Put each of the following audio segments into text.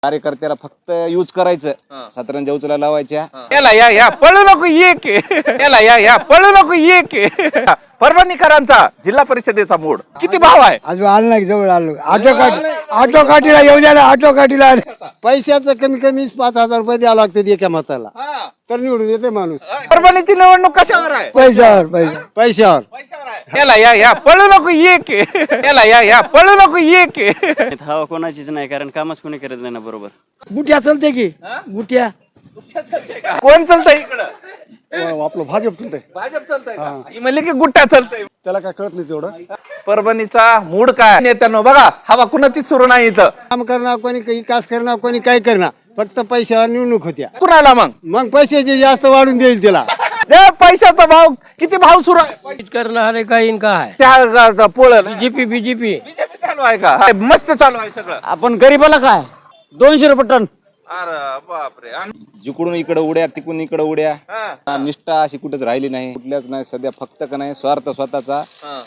कार्यकर्त्याला फक्त यूज करायचं, सतरंजा उचला लावायच्या, याला या पळू नको ये की, याला या पळू नको ये की. परभणीकरांचा जिल्हा परिषदेचा मूड किती भाव आहे? अजून आलं नाही, जवळ आलो. ऑटो काठीला येऊ द्या ना, ऑटो काठीला. पैशाचं कमी कमी 5,000 रुपये द्यावं लागतात एका मताला, तर निवडून येते माणूस. परभणीची निवडणूक कशावर आहे? पैशावर. याला या पळू नको ये की, याला या पळू नको ये की. हवा कोणाचीच नाही, कारण कामच कोणी करत नाही ना बरोबर. गुट्या चालते की गुट्या. कोण चालतंय इकडं? आपलं भाजप चालतंय. भाजप चालतंय का? ही म्हणली की गुट्टा चालतंय. त्याला काय कळत नाही तेवढं. परभणीचा मूड काय नेत्यांनो? बघा, हवा कुणाचीच सुरू नाही इथं. काम करणार कोणी, विकास करणार कोणी, काय करणार, फक्त पैशावर निवडणूक होत्या. कुणाला मग पैसे जे जास्त वाढून देईल त्याला. पैशाचा भाव किती भाव सुरू आहे? करणार काही काय पोळ बीजेपी बीजेपी चालू आहे का? मस्त चालू आहे सगळं. आपण गरीबाला काय 200 रुपये टन. अरे बापरे. जिकडून इकडे उड्या तिकडून इकडे उड्या. निष्ठा अशी कुठेच राहिली नाही, कुठल्याच नाही सध्या. फक्त का नाही स्वार्थ स्वतःचा,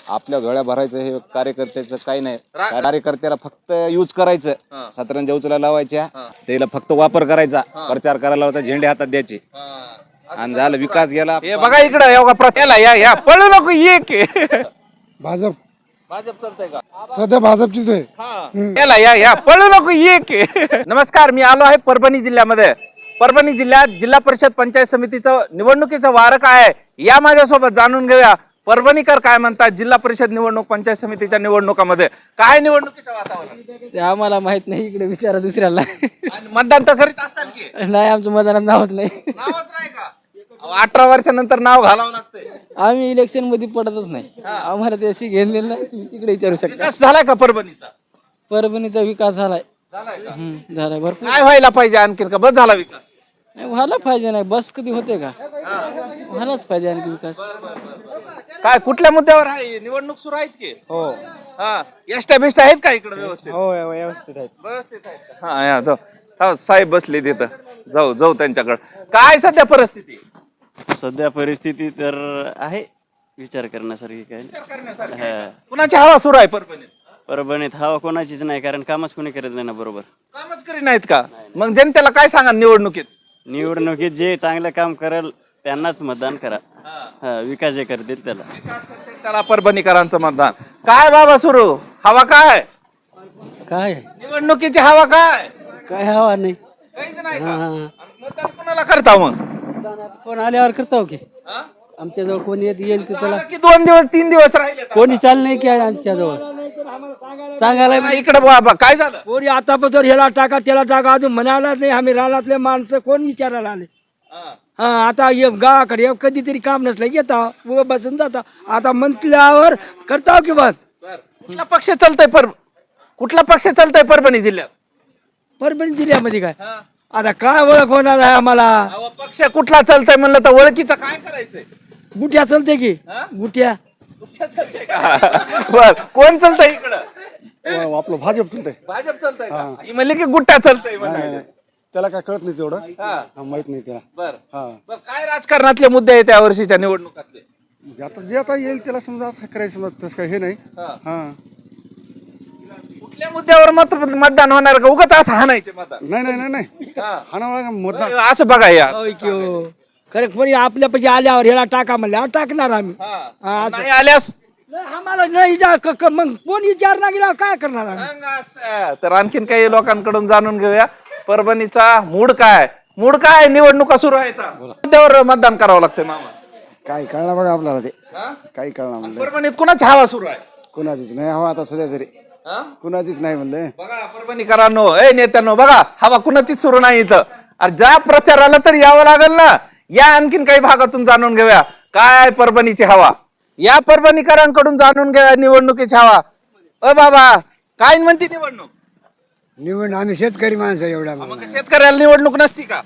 आपल्या झोळ्या भरायचं, हे कार्यकर्त्याचं काही नाही. कार्यकर्त्याला फक्त यूज करायचं, सतरंजा उचला लावायच्या, त्याला फक्त वापर करायचा, प्रचार करायला होता, झेंडे हातात द्यायचे, आणि झालं विकास गेला. हे बघा इकडं प्रचार या पळू नको ये की. भाजप भाजप चालतंय का? सध्या भाजपचीच आहे. याला या पळू नको ये की. नमस्कार, मी आलो आहे परभणी जिल्ह्यामध्ये. परभणी जिल्ह्यात जिल्हा परिषद पंचायत समितीचं निवडणुकीचं वारं काय आहे या माझ्यासोबत जाणून घेऊया. परभणीकर काय म्हणतात जिल्हा परिषद निवडणूक, पंचायत समितीच्या निवडणुकामध्ये काय निवडणुकीचं वातावरण? ते आम्हाला माहित नाही, इकडे विचारा दुसऱ्याला. आणि मतदान तर करीत असताल की? नाही, आमचं मतदानात नावच नाही. नावच नाही का? 18 वर्षानंतर नाव घालावं लागतंय. आम्ही इलेक्शन मध्ये पडतच नाही, आम्हाला ते अशी घेणलेलं नाही. तुम्ही तिकडे विचारू शकता. विकास झालाय का परभणीचा? परभणीचा विकास झालाय. झालाय भरपूर. काय व्हायला पाहिजे आणखीन, का बस झाला विकास? नाही, व्हायला पाहिजे. नाही बस कधी होते का? व्हायलाच पाहिजे आणखी विकास. काय कुठल्या मुद्द्यावर आहे? निवडणूक सुरू आहेत की? हो हा, एसट्या बिस्ट्या आहेत का इकडे व्यवस्थित? हो व्यवस्थित आहेत. व्यवस्थित आहेत का? हा या जाऊ. साहेब बसले तिथं, जाऊ त्यांच्याकडे. काय सध्या परिस्थिती? सध्या परिस्थिती तर आहे विचार करण्यासारखी काय. कुणाची हवा सुरू आहे परभणीत? परभणीत हवा कोणाचीच नाही, कारण कामच कोणी करत नाही ना बरोबर. कामच करी नाहीत का? मग जनतेला काय सांगा निवडणुकीत? निवडणुकीत जे चांगलं काम करेल त्यांनाच मतदान करा. विकास जे करतील त्याला. त्याला परभणीकरांचं मतदान. काय बाबा सुरू हवा काय? काय निवडणुकीची हवा काय? काय हवा नाही. काहीच नाही का? आणि मतदान कुणाला करता मग? कोण आल्यावर करतो की आमच्याजवळ कोणी येईल ते त्याला. की 2 दिवस 3 दिवस राहिले कोणी चाल नाही की आमच्याजवळ सांगायला. इकडे बाबा काय झालं? कोणी आतापर्यंत ह्याला टाका त्याला टाका अजून म्हणायला नाही. आम्ही रानातले माणसं कोण विचारायला आले. हा, आता गावाकडे कधीतरी काम नसलं येता उभं बसून जाता. आता म्हटल्यावर करताव की बस. कुठला पक्ष चालतंय कुठला पक्ष चालतंय परभणी जिल्ह्यात? परभणी जिल्ह्यामध्ये काय आता काय ओळख होणार आहे आम्हाला. अहो, पक्ष कुठला चालतंय म्हणलं तर ओळखीचं काय करायचंय? गुट्या चालते की गुट्या. बर, कोण चालतंय इकडं? आपलं भाजप चालतंय. भाजप चालतंय का? ही म्हणली की गुट्टा चालतंय म्हणायला. त्याला काय कळत नाही तेवढं. हा. माहित नाही त्याला. बर, काय राजकारणातले मुद्दे आहेत या वर्षीच्या निवडणुकातले? आता जे आता येईल त्याला समजा करायचं तसं काय हे नाही. कुठल्या मुद्द्यावर मतदान होणार का? उगाच असं हाणायचे मतदान? नाही हा मुद्दा असं बघा या खरं कोणी आपल्या पैसे आल्यावर ह्याला टाका म्हणल्यावर टाकणार आम्ही. नाही आल्यास आम्हाला नाही मग कोण विचारणार गेला काय करणार आम्ही. तर आणखीन काही लोकांकडून जाणून घेऊया परभणीचा मूड काय. निवडणुका सुरू आहेत, मुद्द्यावर मतदान करावं लागतंय मामा. काय कळणार बघा आपल्याला ते काही कळणार म्हणलं. परभणीत कुणाची हवा सुरू आहे? कुणाचीच नाही हवा आता सध्या तरी. कुणाचीच नाही म्हणलं. बघा परभणीकरांनो, नेत्यांनो, बघा हवा कुणाचीच सुरू नाही इथं. अरे ज्या प्रचाराला तर यावं लागेल ना. या आणखीन काही भागातून जाणून घेऊया काय परभणीची हवा. या परभणीकरांकडून जाणून घ्या निवडणुकीची हवा. बाबा काय म्हणते निवडणूक? आम्ही शेतकरी माणसं एवढ्या मग शेतकऱ्याला निवडणूक नसती का?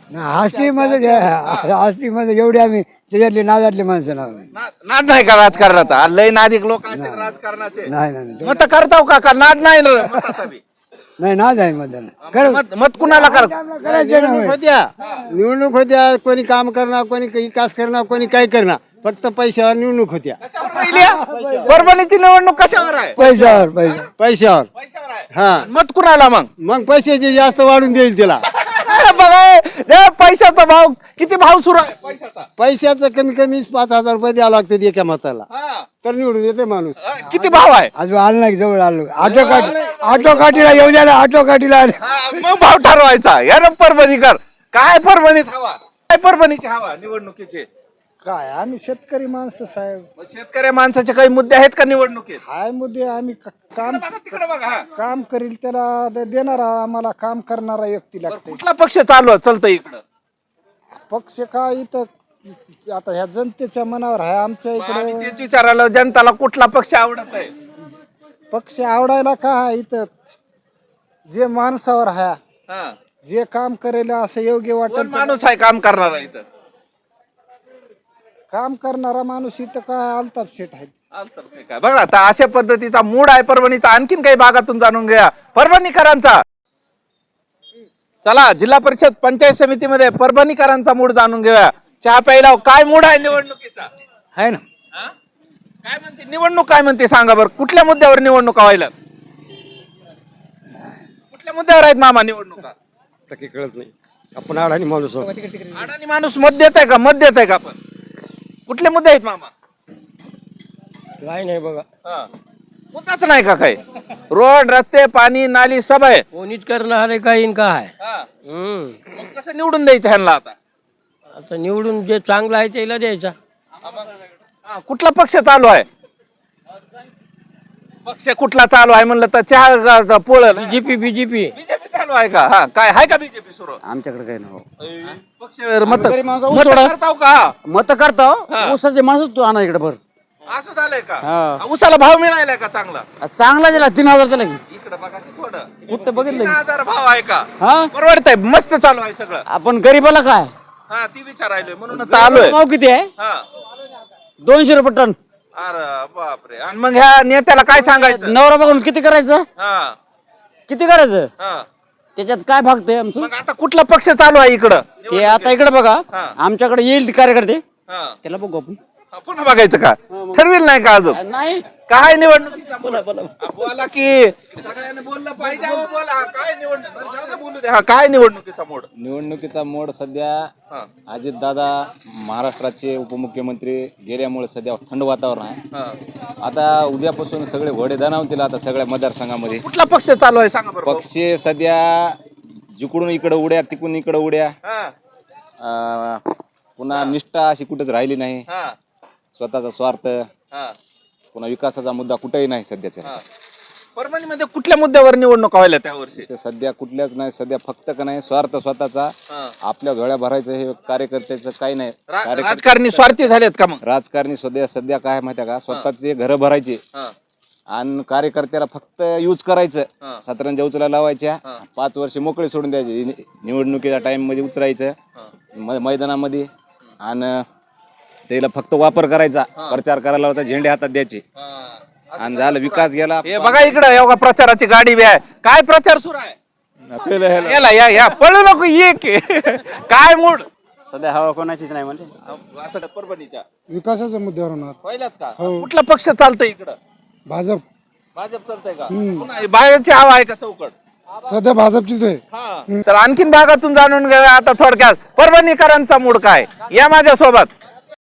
आस्तीमध्ये एवढे आम्ही त्याच्यातले नादातले माणसं नाद नाही का राजकारणाचा? लय नादिक लोक आहेत राजकारणाचे. नाही मत करताव का नाद नाही ना मताचा बी? नाही नाद आहे मतदान. मत कुणाला निवडणूक होत्या कोणी काम करणार कोणी विकास करणार कोणी काय करणार फक्त पैशावर निवडणूक होत्या. कशावर राहिली आहे? परभणीची निवडणूक कशावर आहे? पैशावर पैशावर आहे. हा मत कुणाला मग? मग पैशाचे जास्त वाढून देईल तिला. बघा हे पैशाचा भाव किती भाव सुरू आहे पैशाचा? पैशाचं कमी कमी 5,000 रुपये द्यावं लागते एका मताला, तर निवडून येते माणूस. किती भाव आहे? आज आलं नाही जवळ आलो ऑटो काठीला येऊ द्या ना ऑटो काठीला मग भाव ठरवायचा. या ना परभणीकर, काय परभणीत हवा, काय परभणीची हवा निवडणुकीची? काय आम्ही शेतकरी माणसं साहेब मग शेतकरी माणसाचे काही मुद्दे आहेत का निवडणुकीत? हाय मुद्दे आम्ही काम तिकडे बघा. हा. काम करील त्याला देणारा आम्हाला काम करणारा व्यक्ती बरं, लागते. कुठला पक्ष चालू चालतं इकडं? पक्ष काय इथं आता ह्या जनतेच्या मनावर आहे. आमच्या आम्ही इकडे तेच विचारायला, जनताला कुठला पक्ष आवडत आहे? पक्ष आवडायला काय इथं जे माणसावर आहे, हा. जे काम करेल असं योग्य कोण वाटेल माणूस आहे काम करणारा इथं? काम करणारा माणूस इथं काय अल्ताफ शेठ आहे. काय बघा आता अशा पद्धतीचा मूड आहे परभणीचा. आणखीन काही भागातून जाणून घ्या परभणीकरांचा. चला जिल्हा परिषद पंचायत समितीमध्ये परभणीकरांचा मूड जाणून घेऊया. चहा प्यायला काय मूड आहे निवडणुकीचा? आहे ना हा? काय म्हणते निवडणूक, काय म्हणते सांगा बरं. कुठल्या मुद्द्यावर निवडणुका व्हायला? कुठल्या मुद्द्यावर आहेत मामा निवडणुका? कळत नाही. आपण अडाणी माणूस आहोत. अडाणी माणूस मत देत आहे का? मत देत आहे का आपण? कुठले मुद्दे आहेत मामा? काय नाही बघा, मुद्दाच नाही का काय? रोड, रस्ते, पाणी, नाली सब आहे. कोणीच करणार आहे काही काय. मग कसं निवडून द्यायचं ह्यांना आता? आता निवडून जे चांगलं आहे त्याला द्यायचा. कुठला पक्ष चालू आहे? पक्ष कुठला चालू आहे म्हणलं तर चहा पोळ बीजेपी बीजेपी चालू आहे का? हा, काय आहे का बीजेपी सुरू? आमच्याकडे काही नाही पक्ष मत करताव का? मत करतो ऊसाचे माणूस तू आणा इकडे भर असं झालंय का? उसाला भाव मिळालाय का चांगला? चांगला दिला 3,000 दिला इकडे बघा की थोडं. कुठं बघितलं 3,000 भाव आहे का? हा परवडतंय, मस्त चालू आहे सगळं. आपण गरीबाला काय हा, ती विचारायलोय म्हणून आता आलोय. भाव किती आहे? हा. 200 रुपये टन. अरे बापरे. आणि मग ह्या नेत्याला काय सांगायचं? नवरा बघून किती करायचं? हा, किती करायचं? हा. त्याच्यात काय भागतंय आमचं? मग आता कुठला पक्ष चालू आहे इकडं? ते आता इकडे बघा, हा. आमच्याकडे येईल ते कार्यकर्ते, हा. त्याला बघू आपण. हा, पुन्हा बघायचं का? ठरविल नाही का अजून? नाही काय निवडणुकीचा बोला की सगळ्यांनी बोललं पाहिजे. अहो, बोला काय निवडणूक, बरं, जाऊ दे, बोलू दे. हा, काय निवडणुकीचा मोड? निवडणुकीचा मोड सध्या अजितदादा महाराष्ट्राचे उपमुख्यमंत्री गेल्यामुळे सध्या थंड वातावरण आहे. आता उद्यापासून सगळे घोडे दणावतील आता सगळ्या मतदारसंघामध्ये. कुठला पक्ष चालू आहे सांगा बरं. पक्ष सध्या जिकडून इकडं उड्या तिकडून इकडं उड्या. हा, पुन्हा निष्ठा अशी कुठेच राहिली नाही. हा, स्वतःचा स्वार्थ, हा, पुन्हा विकासाचा मुद्दा कुठेही नाही सध्याच्या. हा. परभणीमध्ये कुठल्या मुद्द्यावर निवडणुका व्हायला त्या वर्षी? ते सध्या कुठल्याच नाही. सध्या फक्त का नाही स्वार्थ स्वतःचा, आपल्या झोळ्या भरायचं हे कार्यकर्त्याचं काही नाही. राजकारणी स्वार्थी झालेत का मग? राजकारणी सध्या काय माहिती का, स्वतःचे घर भरायचे आणि कार्यकर्त्याला फक्त यूज करायचं. सतरंजा उचला लावायच्या, 5 वर्ष मोकळे सोडून द्यायचे. निवडणुकीच्या टाइम मध्ये उतरायचं मैदानामध्ये आणि त्याला फक्त वापर करायचा. प्रचार करायला होता, झेंडे हातात द्यायचे आणि झालं. विकास गेला. हे बघा इकडे योगा प्रचाराची गाडी बी आहे. काय प्रचार सुरू आहे? याला या पळू नको ये की. काय मूड सध्या हवा कोणाचीच नाही म्हणजे. असं परभणीच्या विकासाच्या मुद्द्यावर होणार. पहिल्यात का? कुठला पक्ष चालतंय इकडं? भाजप भाजप चालतंय का? पुन्हा बाहेरची हवा आहे का चौकट? सध्या भाजपचीच आहे. हा. तर आणखीन भागातून जाणून घेऊया आता थोडक्यात परभणीकरांचा मूड काय. या माझ्या सोबत.